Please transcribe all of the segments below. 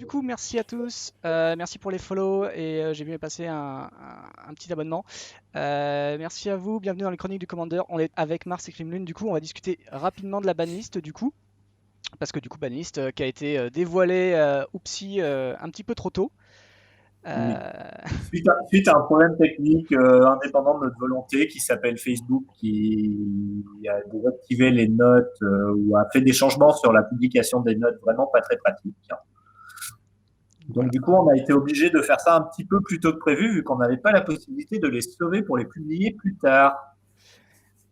coup, merci à tous. Merci pour les follow et j'ai vu passer un petit abonnement. Merci à vous. Bienvenue dans les chroniques du Commander. On est avec Mars et Krimlune. Du coup, on va discuter rapidement de la banlist. Du coup, parce que du coup, banlist qui a été dévoilée, oupsie, un petit peu trop tôt. Oui. Euh, Suite à un problème technique indépendant de notre volonté qui s'appelle Facebook, qui a désactivé les notes ou a fait des changements sur la publication des notes vraiment pas très pratiques. Donc voilà, du coup, on a été obligé de faire ça un petit peu plus tôt que prévu, vu qu'on n'avait pas la possibilité de les sauver pour les publier plus tard.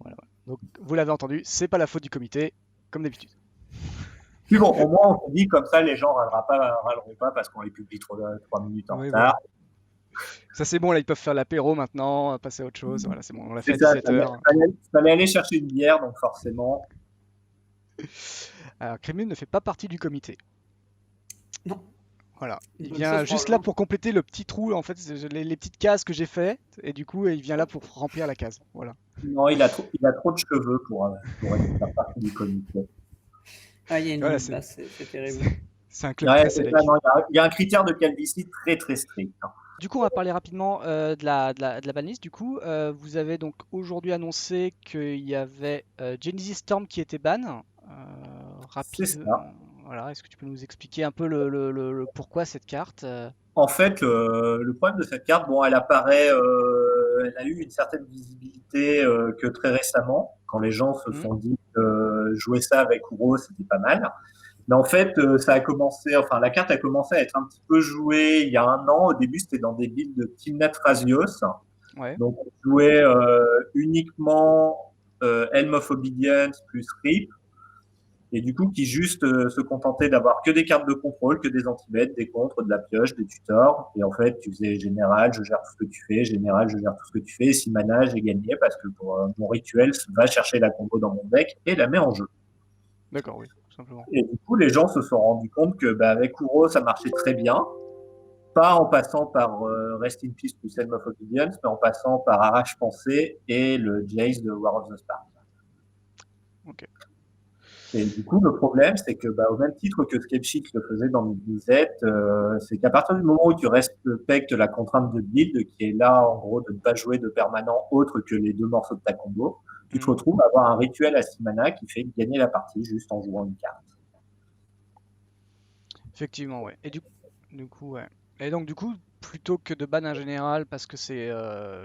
voilà. Donc, vous l'avez entendu, c'est pas la faute du comité, comme d'habitude. Puis bon, au moins, on s'est dit comme ça, les gens râleront pas parce qu'on les publie 3 minutes en Oui, retard. voilà. Ça, c'est bon, là, ils peuvent faire l'apéro maintenant, passer à autre chose. Voilà, c'est bon, on l'a fait C'est à ça, 17h. fallait aller chercher une bière, donc forcément. Alors, Kremlin ne fait pas partie du comité. Non, Voilà, il donc ça vient c'est juste là probablement. pour compléter le petit trou, en fait, les petites cases que j'ai fait, et du coup, il vient là pour remplir la case. Voilà. Non, il a trop de cheveux pour faire partie du comité. Ah, il y a une Voilà, limite là, c'est terrible. c'est un club Ouais, très c'est ça, sélect. non, il y a un critère de calvitie très très strict, hein. Du coup, on va parler rapidement de la banlist. Du coup, vous avez donc aujourd'hui annoncé qu'il y avait Genesis Storm qui était ban. C'est Rapide. ça. Voilà, est-ce que tu peux nous expliquer un peu le pourquoi cette carte En fait, le problème de cette carte, bon, elle a eu une certaine visibilité que très récemment, quand les gens se Hmm. sont dit que jouer ça avec Uro, c'était pas mal. Mais en fait, la carte a commencé à être un petit peu jouée il y a un an. Au début, c'était dans des builds de Timnat Rasios. Ouais. Donc, on jouait uniquement Helm of Obedience plus Rip. Et du coup, qui juste se contentait d'avoir que des cartes de contrôle, que des anti-bêtes, des contres, de la pioche, des tutors. Et en fait, tu faisais général, je gère tout ce que tu fais, général, je gère tout ce que tu fais. Et si mana, j'ai gagné parce que mon rituel va chercher la combo dans mon deck et la met en jeu. D'accord, oui, tout simplement. Et du coup, les gens se sont rendus compte que avec Uro, ça marchait très bien. Pas en passant par Rest in Peace plus Helm of Obedience, mais en passant par Arrache Pensée et le Jace de War of the Spark. Ok. Et du coup, le problème, c'est que au même titre que Sketchix le faisait dans Midnight, c'est qu'à partir du moment où tu respectes la contrainte de build, qui est là, en gros, de ne pas jouer de permanent autre que les deux morceaux de ta combo, tu te Hmm. retrouves à avoir un rituel à 6 mana qui fait gagner la partie juste en jouant une carte. Effectivement, ouais. Et du coup, ouais. Et donc, du coup, plutôt que de ban un général, parce que c'est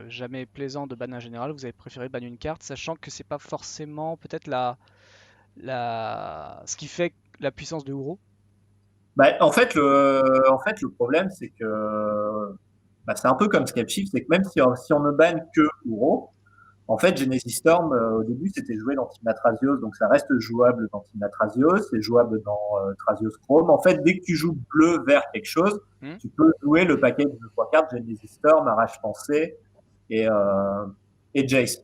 jamais plaisant de ban un général, vous avez préféré ban une carte, sachant que c'est pas forcément peut-être ce qui fait la puissance de Uro. En fait, le problème, c'est que c'est un peu comme Sketchix, c'est que même si on ne banne que Uro, en fait, Genesis Storm, au début, c'était joué dans Team Atrasios, donc ça reste jouable dans Team Atrasios, c'est jouable dans Trasios Chrome. En fait, dès que tu joues bleu vers quelque chose, Hmm. tu peux jouer le paquet de 3 cartes Genesis Storm, Arrache Pensée et Jace.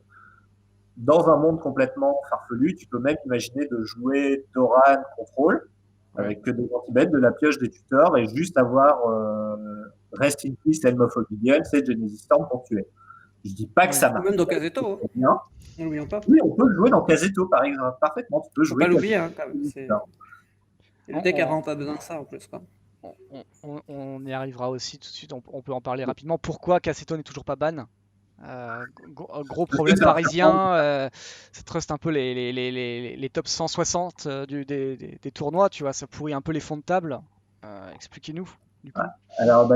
Dans un monde complètement farfelu, tu peux même imaginer de jouer Doran Control, Ouais. avec que des anti-bêtes, de la pioche des tuteurs, et juste avoir Rest in Peace, Helm of Obedience et Genesis Storm pour tuer. Je dis pas que Ouais. ça Ou marche même dans pas Casetto, hein. très bien. N'oublions pas. Oui, on peut le jouer dans Casetto, par exemple. Parfaitement, tu peux Faut jouer pas l'oublier, Casetto. hein, quand même. Et le On, deck a on- vraiment pas besoin de ça en plus, quoi. on y arrivera aussi tout de suite, on peut en parler rapidement. Pourquoi Cassetto n'est toujours pas ban? Gros Parce que problème c'est un serpent. parisien, ça truste un peu les top 160 des tournois, tu vois, ça pourrit un peu les fonds de table. Expliquez-nous, du coup. Alors,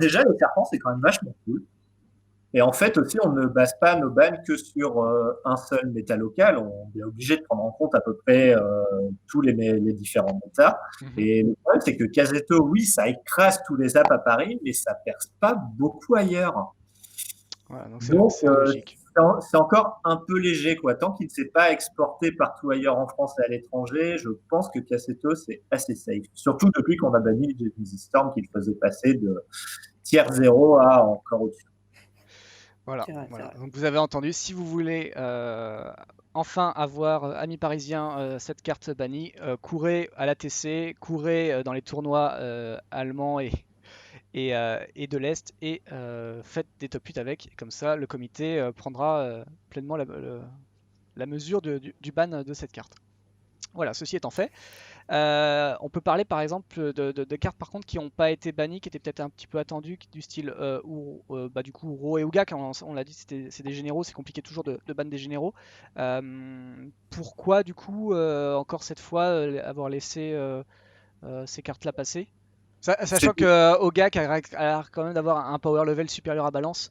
déjà, le serpent, c'est quand même vachement cool. Et en fait, aussi, on ne base pas nos bans que sur un seul méta local. On est obligé de prendre en compte à peu près tous les différents métas. Mhm. Et le problème, c'est que Casetto, oui, ça écrase tous les apps à Paris, mais ça perce pas beaucoup ailleurs. Voilà, donc Donc, c'est logique. c'est encore un peu léger, quoi. Tant qu'il ne s'est pas exporté partout ailleurs en France et à l'étranger, je pense que Cassetto, c'est assez safe. Surtout depuis qu'on a banni le Genesis Storm qui le faisait passer de tiers zéro à encore au-dessus. Voilà, C'est vrai, c'est voilà. vrai. Donc vous avez entendu, si vous voulez enfin avoir, amis parisiens, cette carte bannie, courez à l'ATC, courez dans les tournois allemands et de l'Est et faites des top 8 avec. Et comme ça, le comité prendra pleinement la mesure du ban de cette carte. Voilà, ceci étant fait, on peut parler par exemple de cartes par contre qui n'ont pas été bannies, qui étaient peut-être un petit peu attendues, du style bah, du coup Uro et Ugak, on l'a dit, c'est des généraux, c'est compliqué toujours de ban des généraux. Pourquoi du coup encore cette fois avoir laissé ces cartes-là passer? Sachant C'est que Ogak a l'air quand même d'avoir un power level supérieur à Balance,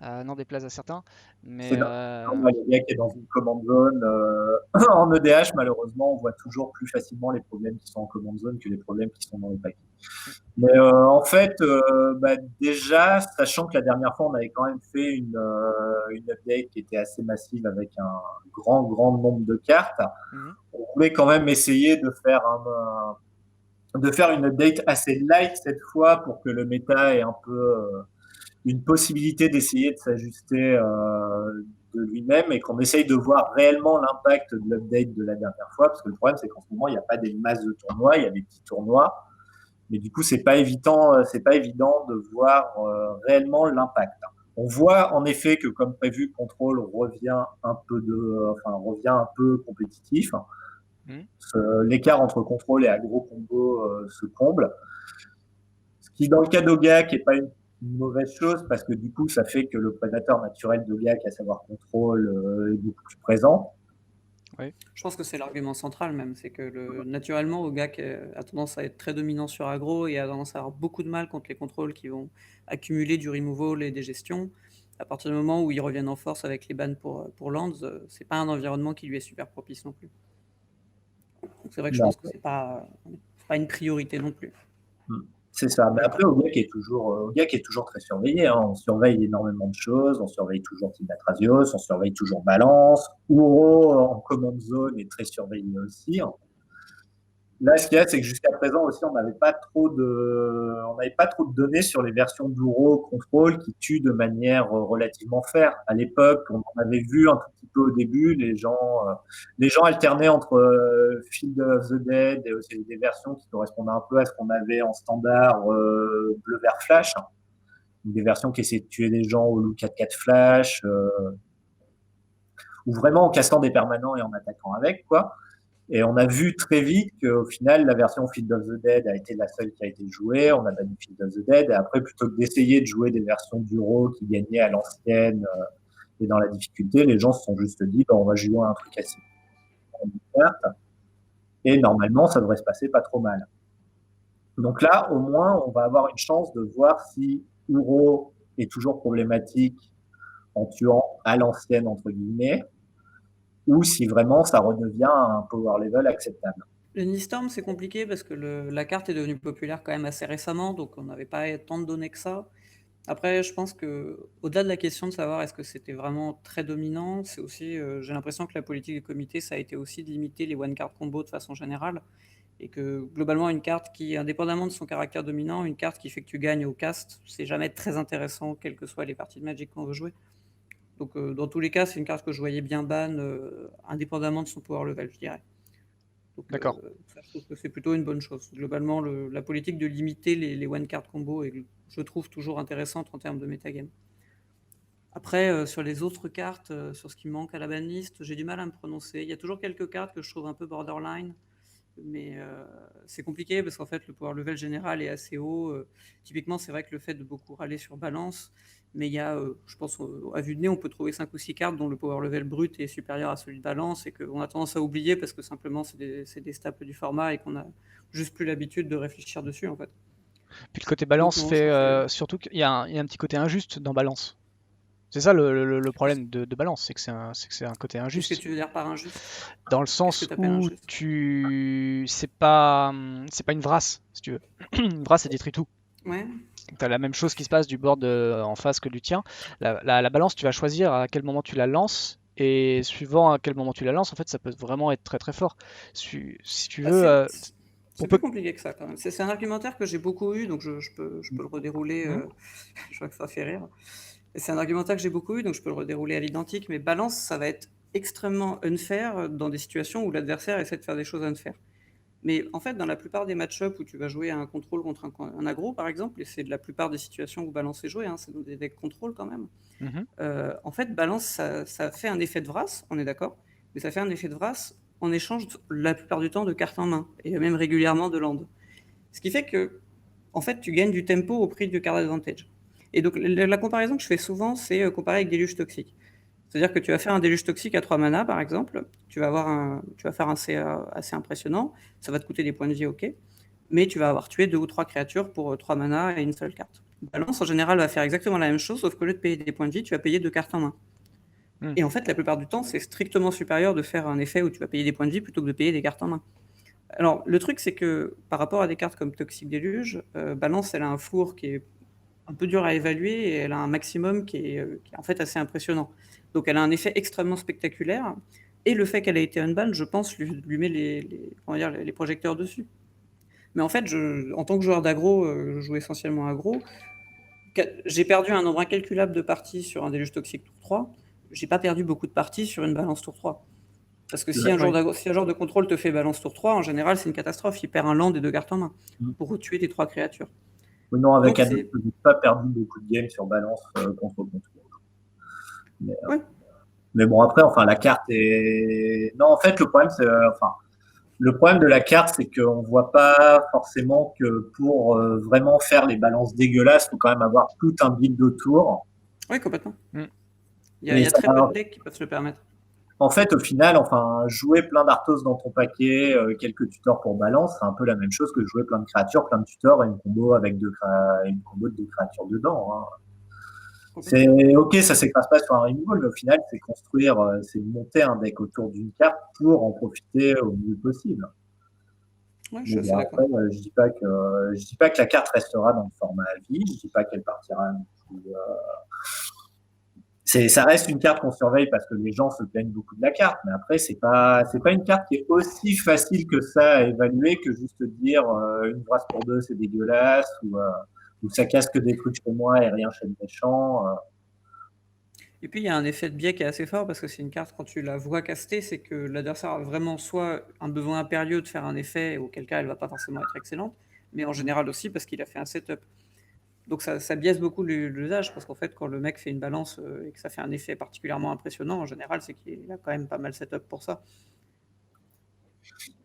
n'en déplaise à certains, mais c'est normal, le gars qui est dans une command zone. En EDH, malheureusement, on voit toujours plus facilement les problèmes qui sont en command zone que les problèmes qui sont dans les paquets. Mais en fait, bah, déjà, sachant que la dernière fois, on avait quand même fait une update qui était assez massive avec un grand nombre de cartes, mhm. on voulait quand même essayer de faire une update assez light cette fois pour que le méta ait un peu une possibilité d'essayer de s'ajuster de lui-même et qu'on essaye de voir réellement l'impact de l'update de la dernière fois, parce que le problème c'est qu'en ce moment il n'y a pas des masses de tournois, il y a des petits tournois, mais du coup c'est pas évident de voir réellement l'impact. On voit en effet que comme prévu, Control revient revient un peu compétitif. Mhm. L'écart entre Control et Agro Combo se comble. Ce qui, dans le cas d'Ogak, n'est pas une mauvaise chose parce que du coup, ça fait que le prédateur naturel d'Ogak, à savoir Control, est beaucoup plus présent. Oui. Je pense que c'est l'argument central même, c'est que naturellement, Ogak a tendance à être très dominant sur aggro et a tendance à avoir beaucoup de mal contre les contrôles qui vont accumuler du removal et des gestions. À partir du moment où ils reviennent en force avec les bans pour lands, c'est pas un environnement qui lui est super propice non plus. Donc c'est vrai que je Non. pense que c'est pas une priorité non plus. C'est ça. Mais après, Ogak est toujours très surveillé. Hein. On surveille énormément de choses. On surveille toujours Team Atrasios. On surveille toujours Balance. Uro en command zone est très surveillé aussi. Hein. Là, ce qu'il y a, c'est que jusqu'à présent aussi, on n'avait pas trop de données sur les versions d'Uro Control qui tuent de manière relativement fair. À l'époque, on en avait vu un tout petit peu au début. Les gens alternaient entre Field of the Dead et aussi des versions qui correspondaient un peu à ce qu'on avait en standard bleu vert flash. Hein. Des versions qui essayaient de tuer des gens au loup 4-4 flash, ou vraiment en castant des permanents et en attaquant avec, quoi. Et on a vu très vite qu'au final, la version Field of the Dead a été la seule qui a été jouée. On a banni Field of the Dead. Et après, plutôt que d'essayer de jouer des versions d'Euro qui gagnaient à l'ancienne et dans la difficulté, les gens se sont juste dit, bah, on va jouer à un truc assez. Et normalement, ça devrait se passer pas trop mal. Donc là, au moins, on va avoir une chance de voir si Euro est toujours problématique en tuant à l'ancienne, entre guillemets, ou si vraiment ça redevient un power level acceptable. Le Nistorm, c'est compliqué parce que la carte est devenue populaire quand même assez récemment, donc on n'avait pas tant de données que ça. Après, je pense que au-delà de la question de savoir est-ce que c'était vraiment très dominant, c'est aussi, j'ai l'impression que la politique du comité, ça a été aussi de limiter les one-card combos de façon générale, et que globalement, une carte qui, indépendamment de son caractère dominant, une carte qui fait que tu gagnes au cast, c'est jamais très intéressant, quelles que soient les parties de Magic qu'on veut jouer. Donc, dans tous les cas, c'est une carte que je voyais bien ban, indépendamment de son power level, je dirais. Donc, D'accord. ça, je trouve que c'est plutôt une bonne chose. Globalement, la politique de limiter les one-card combos est, je trouve, toujours intéressante en termes de metagame. Après, sur les autres cartes, sur ce qui manque à la banlist, j'ai du mal à me prononcer. Il y a toujours quelques cartes que je trouve un peu borderline, mais c'est compliqué parce qu'en fait, le power level général est assez haut. Typiquement, c'est vrai que le fait de beaucoup râler sur balance, mais il y a, je pense, à vue de nez, on peut trouver 5 ou 6 cartes dont le power level brut est supérieur à celui de balance et qu'on a tendance à oublier parce que simplement c'est des staples du format et qu'on a juste plus l'habitude de réfléchir dessus en fait. Puis le côté Donc balance non, fait ça fait... surtout qu'il y a un petit côté injuste dans balance. C'est ça le problème de balance, c'est que c'est un côté Qu'est-ce que injuste. tu veux dire par injuste? Dans le Qu'est-ce que sens tu appelles où injuste? c'est pas une vrasse, si tu veux. Une vrasse, ça détruit tout. Ouais. T'as la même chose qui se passe du board en face que du tien. La balance, tu vas choisir à quel moment tu la lances. Et suivant à quel moment tu la lances, en fait, ça peut vraiment être très très fort. Si tu Bah, veux, on c'est peut. plus compliqué que ça quand même. C'est un argumentaire que j'ai beaucoup eu, donc je peux le redérouler. Mhm. Je vois que ça fait rire. C'est un argumentaire que j'ai beaucoup eu, donc je peux le redérouler à l'identique. Mais balance, ça va être extrêmement unfair dans des situations où l'adversaire essaie de faire des choses unfair. Mais en fait, dans la plupart des match-ups où tu vas jouer à un contrôle contre un aggro, par exemple, et c'est de la plupart des situations où balance est joué, hein, c'est dans des decks contrôle quand même. Mhm. En fait, balance, ça fait un effet de vrasse, on est d'accord, mais ça fait un effet de vrasse en échange la plupart du temps de cartes en main, et même régulièrement de land. Ce qui fait que, en fait, tu gagnes du tempo au prix du card advantage. Et donc, la comparaison que je fais souvent, c'est comparer avec Déluge Toxique. C'est-à-dire que tu vas faire un Déluge Toxique à 3 mana, par exemple, tu vas faire un CA assez impressionnant, ça va te coûter des points de vie, ok, mais tu vas avoir tué 2 ou 3 créatures pour 3 mana et une seule carte. Balance, en général, va faire exactement la même chose, sauf qu'au lieu de payer des points de vie, tu vas payer 2 cartes en main. Et en fait, la plupart du temps, c'est strictement supérieur de faire un effet où tu vas payer des points de vie plutôt que de payer des cartes en main. Alors, le truc, c'est que par rapport à des cartes comme Toxic Déluge, Balance, elle a un floor qui est un peu dur à évaluer et elle a un maximum qui est en fait assez impressionnant. Donc, elle a un effet extrêmement spectaculaire. Et le fait qu'elle ait été unban, je pense, lui met les projecteurs dessus. Mais en fait, en tant que joueur d'aggro, je joue essentiellement aggro. J'ai perdu un nombre incalculable de parties sur un Déluge Toxique tour 3. J'ai pas perdu beaucoup de parties sur une Balance tour 3. Parce que si un joueur de contrôle te fait Balance tour 3, en général, c'est une catastrophe. Il perd un land et 2 cartes en main pour tuer tes 3 créatures. Oui, non, avec Adepts, je n'ai pas perdu beaucoup de games sur Balance contre contrôle. Mais bon, après, enfin, la carte est. Non, en fait, le problème, c'est. Le problème de la carte, c'est qu'on ne voit pas forcément que pour vraiment faire les balances dégueulasses, il faut quand même avoir tout un build autour. Oui, complètement. Il y a très peu de decks qui peuvent se le permettre. En fait, au final, jouer plein d'Arthos dans ton paquet, quelques tutors pour balance, c'est un peu la même chose que jouer plein de créatures, plein de tutors et une combo avec une combo de 2 créatures dedans. Hein. C'est ok, ça s'écrase pas sur un removal, mais au final, c'est construire, c'est monter un deck autour d'une carte pour en profiter au mieux possible. Ouais, je suis d'accord. Je dis pas que la carte restera dans le format à vie, je dis pas qu'elle partira. Ça reste une carte qu'on surveille parce que les gens se plaignent beaucoup de la carte, mais après c'est pas une carte qui est aussi facile que ça à évaluer que juste dire une brasse pour 2 c'est dégueulasse ou ça casse que des trucs chez moi et rien chez le méchant. Et puis il y a un effet de biais qui est assez fort parce que c'est une carte, quand tu la vois caster, c'est que l'adversaire a vraiment soit un besoin impérieux de faire un effet, auquel cas elle va pas forcément être excellente, mais en général aussi parce qu'il a fait un setup. Donc ça biaise beaucoup l'usage parce qu'en fait quand le mec fait une balance et que ça fait un effet particulièrement impressionnant, en général c'est qu'il a quand même pas mal setup pour ça.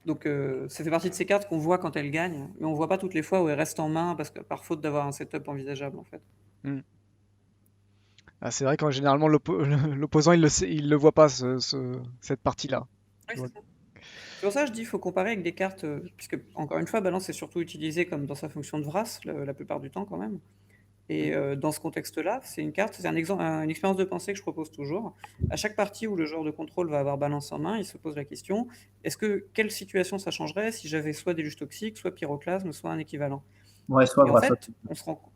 Donc ça fait partie de ces cartes qu'on voit quand elles gagnent, mais on voit pas toutes les fois où elles restent en main parce que par faute d'avoir un setup envisageable en fait. Ah, c'est vrai qu'en généralement l'opposant il le voit pas cette partie-là. Oui, c'est ça. C'est pour ça que je dis qu'il faut comparer avec des cartes, puisque encore une fois, Balance est surtout utilisé comme dans sa fonction de Vras la plupart du temps quand même. Et dans ce contexte-là, c'est une carte, c'est une expérience de pensée que je propose toujours. À chaque partie où le joueur de contrôle va avoir Balance en main, il se pose la question quelle situation ça changerait si j'avais soit Déluge Toxique, soit Pyroclasme, soit un équivalent. Ouais, soit en fait, on se rend compte.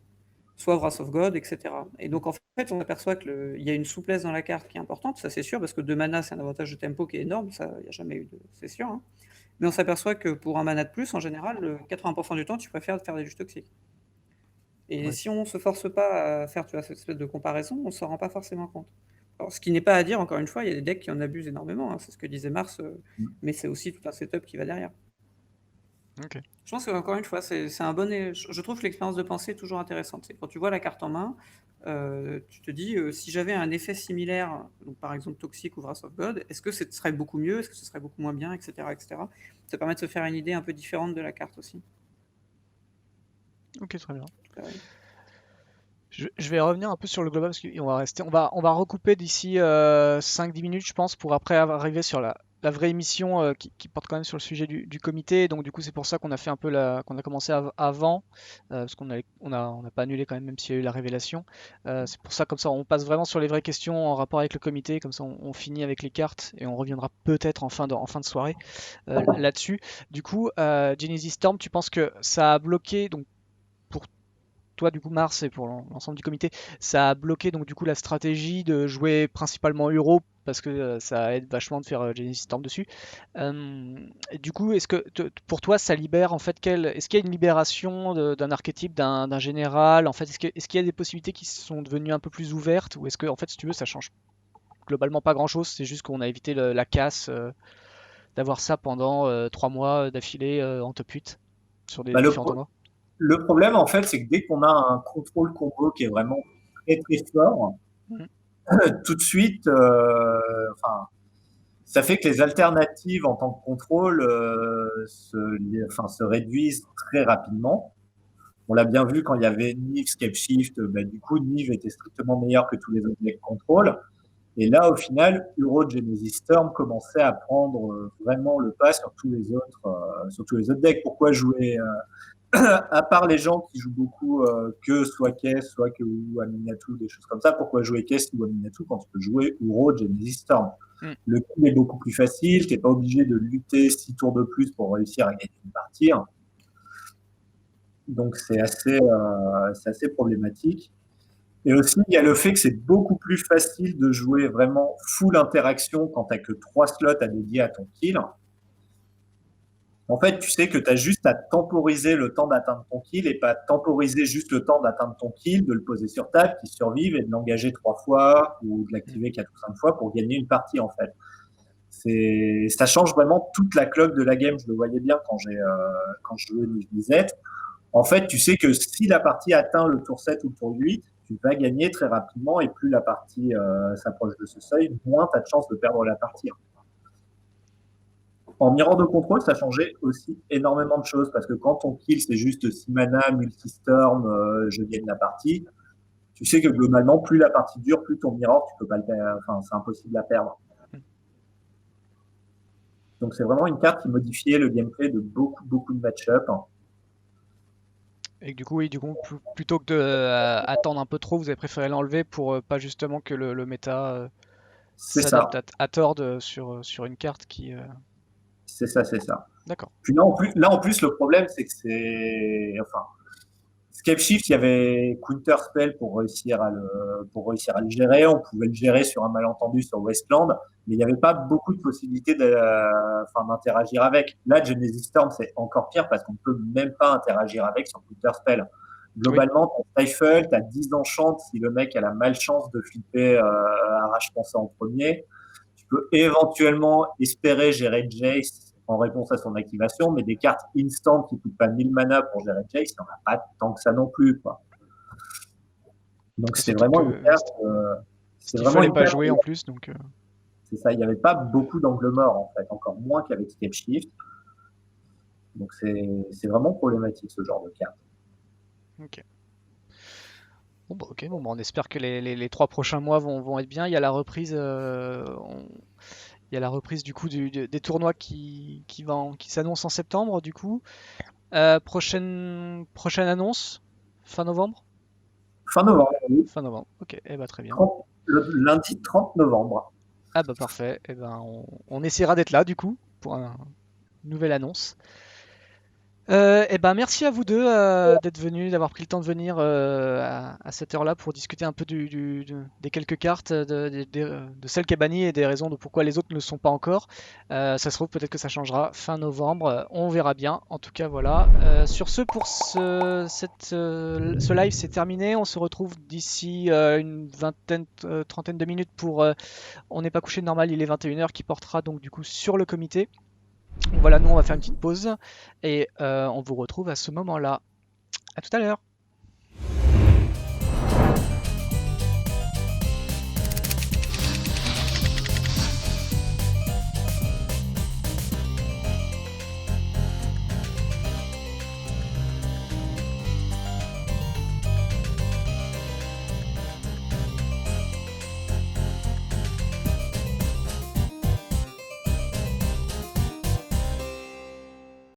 Soit Wrath of God, etc. Et donc en fait, on aperçoit qu'il y a une souplesse dans la carte qui est importante, ça c'est sûr, parce que 2 mana, c'est un avantage de tempo qui est énorme, ça, il n'y a jamais eu de... c'est sûr. Hein. Mais on s'aperçoit que pour un mana de plus, en général, 80% du temps, tu préfères faire des Déluge Toxiques. Et si on ne se force pas à faire cette espèce de comparaison, on ne s'en rend pas forcément compte. Alors, ce qui n'est pas à dire, encore une fois, il y a des decks qui en abusent énormément, hein, c'est ce que disait Mars, mais c'est aussi tout un setup qui va derrière. Okay. Je pense qu'encore une fois, c'est un bon. Je trouve que l'expérience de pensée est toujours intéressante. C'est quand tu vois la carte en main, tu te dis si j'avais un effet similaire, donc par exemple Toxic ou Wrath of God, est-ce que ce serait beaucoup mieux, est-ce que ce serait beaucoup moins bien, etc., etc. Ça permet de se faire une idée un peu différente de la carte aussi. Ok, très bien. Je vais revenir un peu sur le global parce qu'on va recouper d'ici 5-10 minutes, je pense, pour après arriver sur la vraie émission qui porte quand même sur le sujet du comité. Donc du coup, c'est pour ça qu'on a fait un peu qu'on a commencé avant, parce qu'on n'a pas annulé quand même s'il y a eu la révélation. C'est pour ça, comme ça, on passe vraiment sur les vraies questions en rapport avec le comité. Comme ça, on finit avec les cartes et on reviendra peut-être en fin de soirée là-dessus. Du coup, Genesis Storm, tu penses que ça a bloqué donc toi du coup Mars et pour l'ensemble du comité, ça a bloqué donc du coup la stratégie de jouer principalement Euro parce que ça aide vachement de faire Genesis Storm dessus. Du coup, est-ce que pour toi ça libère en fait est-ce qu'il y a une libération d'un archétype, d'un général en fait, est-ce qu'il y a des possibilités qui sont devenues un peu plus ouvertes ou est-ce que en fait si tu veux ça change globalement pas grand-chose, c'est juste qu'on a évité la casse d'avoir ça pendant 3 mois d'affilée en top 8 sur des différents tournois. Le problème, en fait, c'est que dès qu'on a un contrôle combo qui est vraiment très très fort, tout de suite, Ça fait que les alternatives en tant que contrôle se réduisent très rapidement. On l'a bien vu quand il y avait Nive, Scapeshift, du coup, Nive était strictement meilleur que tous les autres decks contrôle. Et là, au final, Uro, Genesis Storm commençait à prendre vraiment le pas sur tous les autres decks. Pourquoi jouer à part les gens qui jouent beaucoup que soit Kess, soit que ou Aminatou, des choses comme ça, pourquoi jouer Kess ou Aminatou quand tu peux jouer Uro, Genesis Storm? Le kill est beaucoup plus facile, tu n'es pas obligé de lutter 6 tours de plus pour réussir à gagner une partie. Donc c'est assez problématique. Et aussi, il y a le fait que c'est beaucoup plus facile de jouer vraiment full interaction quand tu n'as que 3 slots à dédier à ton kill. En fait, tu sais que tu as juste à temporiser le temps d'atteindre ton kill et pas temporiser juste le temps d'atteindre ton kill, de le poser sur table, qu'il survive et de l'engager 3 fois ou de l'activer 4 ou 5 fois pour gagner une partie en fait. Ça change vraiment toute la cloque de la game. Je le voyais bien quand je jouais Blizzard. En fait, tu sais que si la partie atteint le tour 7 ou le tour 8, tu vas gagner très rapidement et plus la partie s'approche de ce seuil, moins tu as de chances de perdre la partie. En mirror de contrôle, ça changeait aussi énormément de choses parce que quand ton kill c'est juste 6 mana, multistorm, je gagne la partie, tu sais que globalement, plus la partie dure, plus ton mirror, tu peux pas le perdre, enfin, c'est impossible à perdre. Donc c'est vraiment une carte qui modifiait le gameplay de beaucoup de match-up. Et du coup, oui, plutôt que de attendre un peu trop, vous avez préféré l'enlever pour pas justement que le méta s'adapte à tort sur une carte qui. C'est ça. D'accord. Puis là en plus, le problème, c'est que Scapeshift, il y avait Counter Spell pour réussir à le gérer. On pouvait le gérer sur un malentendu sur Westland, mais il n'y avait pas beaucoup de possibilités d'interagir avec. Là, Genesis Storm, c'est encore pire parce qu'on ne peut même pas interagir avec sur Counter Spell. Globalement, tu as Stifle, tu as 10 enchantes si le mec a la malchance de flipper arrache-pensée en premier. Tu peux éventuellement espérer gérer Jace en réponse à son activation, mais des cartes instant qui ne coûtent pas 1000 mana pour gérer Jace, il n'y en a pas tant que ça non plus, quoi. Donc c'est vraiment une carte. C'est vraiment il ne fallait pas jouer en plus, donc. C'est ça, il n'y avait pas beaucoup d'angles morts en fait, encore moins qu'avec Scapeshift. Donc c'est vraiment problématique ce genre de carte. Ok. Bon, on espère que les 3 prochains mois vont être bien. Il y a la reprise. Il y a la reprise du coup des tournois qui s'annoncent en septembre du coup. Prochaine annonce, fin novembre? Fin novembre, oui. Fin novembre, ok, très bien. Le lundi 30 novembre. Ah bah parfait, on essaiera d'être là du coup pour une nouvelle annonce. Merci à vous deux d'être venus, d'avoir pris le temps de venir à cette heure-là pour discuter un peu des quelques cartes, de celles qui est bannie et des raisons de pourquoi les autres ne le sont pas encore. Ça se trouve peut-être que ça changera fin novembre, on verra bien. En tout cas voilà. Sur ce, pour ce live c'est terminé. On se retrouve d'ici une trentaine de minutes pour On n'est pas couché de normal, il est 21h qui portera donc du coup sur le comité. Voilà, nous on va faire une petite pause et on vous retrouve à ce moment-là. À tout à l'heure.